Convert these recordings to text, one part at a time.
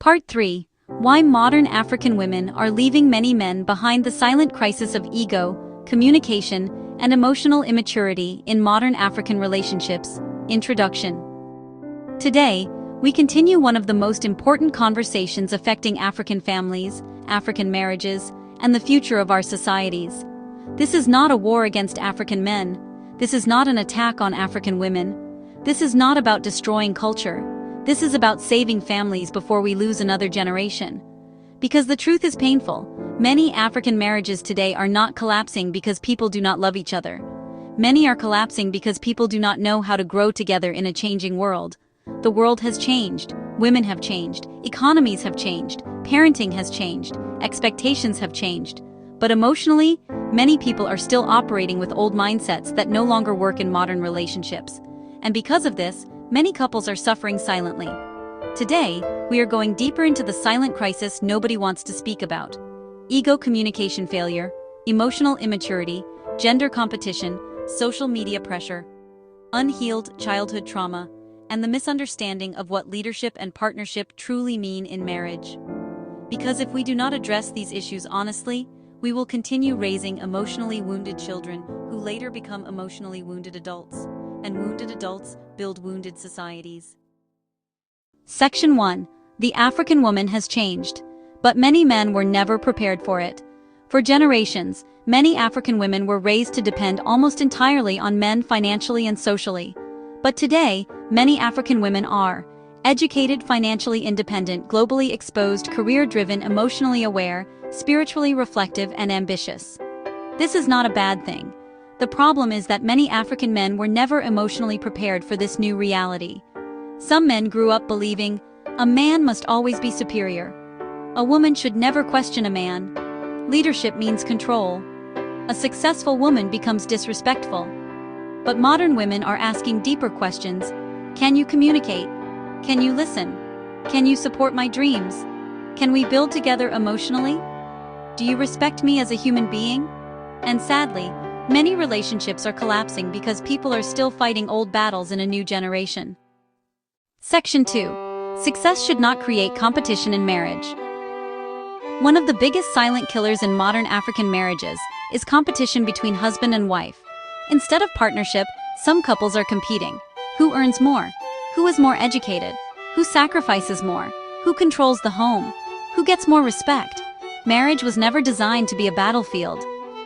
Part 3. Why modern African women are leaving many men behind. The silent crisis of ego, communication, and emotional immaturity in modern African relationships. Introduction. Today, we continue one of the most important conversations affecting African families, African marriages, and the future of our societies. This is not a war against African men. This is not an attack on African women. This is not about destroying culture. This is about saving families before we lose another generation. Because the truth is painful, many African marriages today are not collapsing because people do not love each other. Many are collapsing because people do not know how to grow together in a changing world. The world has changed, women have changed, economies have changed, parenting has changed, expectations have changed. But emotionally, many people are still operating with old mindsets that no longer work in modern relationships. And because of this, many couples are suffering silently. Today, we are going deeper into the silent crisis nobody wants to speak about. Ego communication failure, emotional immaturity, gender competition, social media pressure, unhealed childhood trauma, and the misunderstanding of what leadership and partnership truly mean in marriage. Because if we do not address these issues honestly, we will continue raising emotionally wounded children who later become emotionally wounded adults. And wounded adults build wounded societies. Section 1. The African woman has changed, but many men were never prepared for it. For generations, many African women were raised to depend almost entirely on men financially and socially. But today, many African women are educated, financially independent, globally exposed, career-driven, emotionally aware, spiritually reflective, and ambitious. This is not a bad thing. The problem is that many African men were never emotionally prepared for this new reality. Some men grew up believing, a man must always be superior. A woman should never question a man. Leadership means control. A successful woman becomes disrespectful. But modern women are asking deeper questions. Can you communicate? Can you listen? Can you support my dreams? Can we build together emotionally? Do you respect me as a human being? And sadly, many relationships are collapsing because people are still fighting old battles in a new generation. Section 2. Success should not create competition in marriage. One of the biggest silent killers in modern African marriages is competition between husband and wife. Instead of partnership, some couples are competing. Who earns more? Who is more educated? Who sacrifices more? Who controls the home? Who gets more respect? Marriage was never designed to be a battlefield.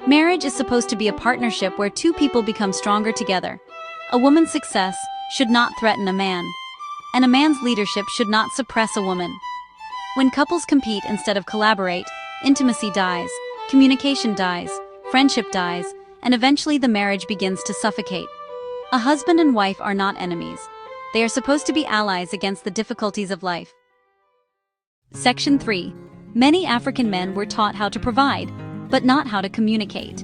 Marriage is supposed to be a partnership where two people become stronger together. A woman's success should not threaten a man. And a man's leadership should not suppress a woman. When couples compete instead of collaborate, intimacy dies, communication dies, friendship dies, and eventually the marriage begins to suffocate. A husband and wife are not enemies. They are supposed to be allies against the difficulties of life. Section 3. Many African men were taught how to provide, but not how to communicate.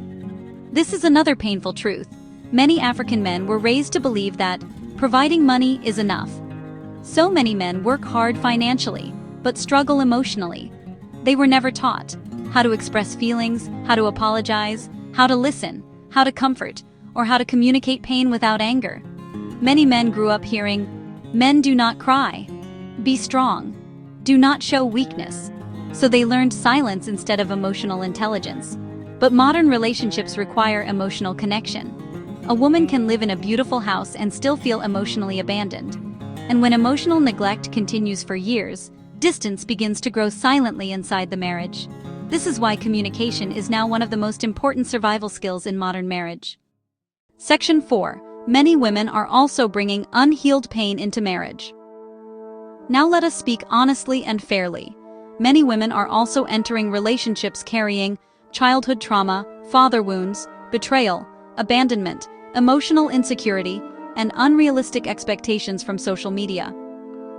This is another painful truth. Many African men were raised to believe that providing money is enough. So many men work hard financially, but struggle emotionally. They were never taught how to express feelings, how to apologize, how to listen, how to comfort, or how to communicate pain without anger. Many men grew up hearing, "Men do not cry. Be strong. Do not show weakness." So they learned silence instead of emotional intelligence. But modern relationships require emotional connection. A woman can live in a beautiful house and still feel emotionally abandoned. And when emotional neglect continues for years, distance begins to grow silently inside the marriage. This is why communication is now one of the most important survival skills in modern marriage. Section 4. Many women are also bringing unhealed pain into marriage. Now let us speak honestly and fairly. Many women are also entering relationships carrying childhood trauma, father wounds, betrayal, abandonment, emotional insecurity, and unrealistic expectations from social media.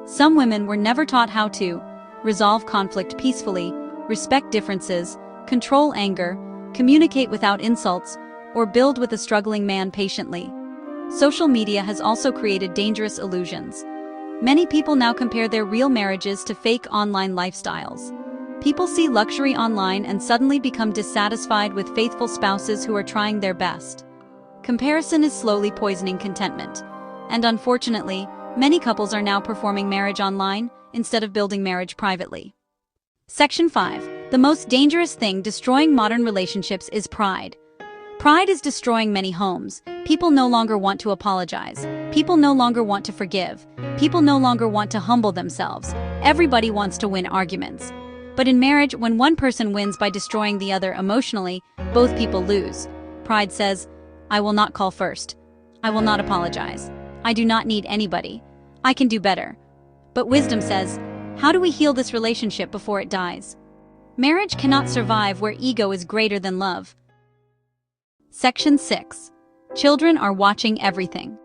Some women were never taught how to resolve conflict peacefully, respect differences, control anger, communicate without insults, or build with a struggling man patiently. Social media has also created dangerous illusions. Many people now compare their real marriages to fake online lifestyles. People see luxury online and suddenly become dissatisfied with faithful spouses who are trying their best. Comparison is slowly poisoning contentment. And unfortunately, many couples are now performing marriage online instead of building marriage privately. Section 5. The most dangerous thing destroying modern relationships is pride. Pride is destroying many homes. People no longer want to apologize. People no longer want to forgive. People no longer want to humble themselves. Everybody wants to win arguments. But in marriage, when one person wins by destroying the other emotionally, both people lose. Pride says, I will not call first. I will not apologize. I do not need anybody. I can do better. But wisdom says, how do we heal this relationship before it dies? Marriage cannot survive where ego is greater than love. Section 6. Children are watching everything.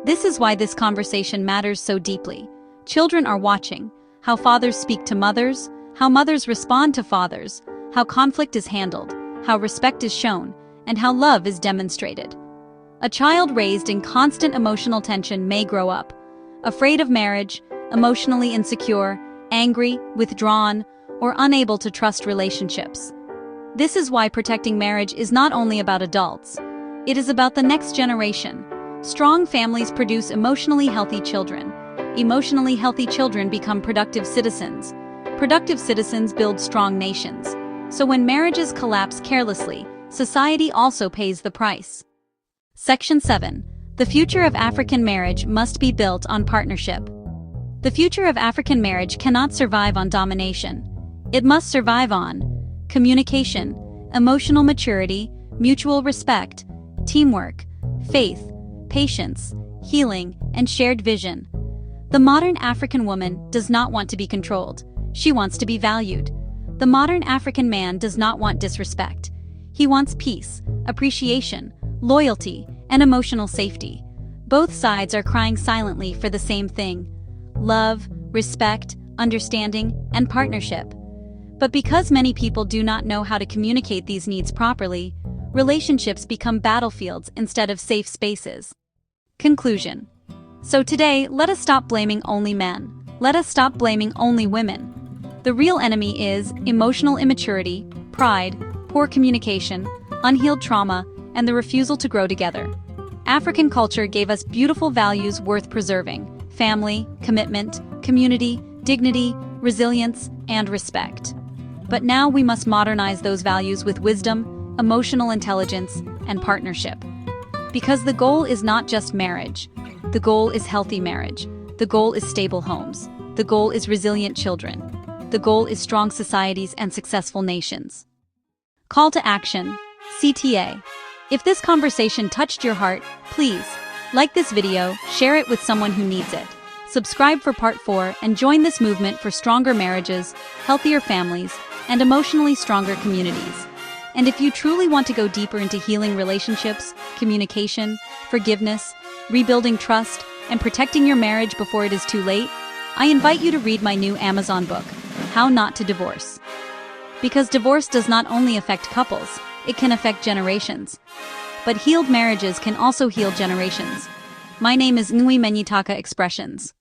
This is why this conversation matters so deeply. Children are watching how fathers speak to mothers, how mothers respond to fathers, how conflict is handled, how respect is shown, and how love is demonstrated. A child raised in constant emotional tension may grow up afraid of marriage, emotionally insecure, angry, withdrawn, or unable to trust relationships. This is why protecting marriage is not only about adults. It is about the next generation. Strong families produce emotionally healthy children. Emotionally healthy children become productive citizens. Productive citizens build strong nations. So when marriages collapse carelessly, society also pays the price. Section 7. The future of African marriage must be built on partnership. The future of African marriage cannot survive on domination. It must survive on communication, emotional maturity, mutual respect, teamwork, faith, patience, healing, and shared vision. The modern African woman does not want to be controlled. She wants to be valued. The modern African man does not want disrespect. He wants peace, appreciation, loyalty, and emotional safety. Both sides are crying silently for the same thing: love, respect, understanding, and partnership. But because many people do not know how to communicate these needs properly, relationships become battlefields instead of safe spaces. Conclusion. So today, let us stop blaming only men. Let us stop blaming only women. The real enemy is emotional immaturity, pride, poor communication, unhealed trauma, and the refusal to grow together. African culture gave us beautiful values worth preserving: family, commitment, community, dignity, resilience, and respect. But now we must modernize those values with wisdom, emotional intelligence, and partnership. Because the goal is not just marriage. The goal is healthy marriage. The goal is stable homes. The goal is resilient children. The goal is strong societies and successful nations. Call to action, CTA. If this conversation touched your heart, please like this video, share it with someone who needs it. Subscribe for part 4 and join this movement for stronger marriages, healthier families, and emotionally stronger communities. And if you truly want to go deeper into healing relationships, communication, forgiveness, rebuilding trust, and protecting your marriage before it is too late, I invite you to read my new Amazon book, How Not to Divorce. Because divorce does not only affect couples, it can affect generations. But healed marriages can also heal generations. My name is NGWI-MENYI Expressions.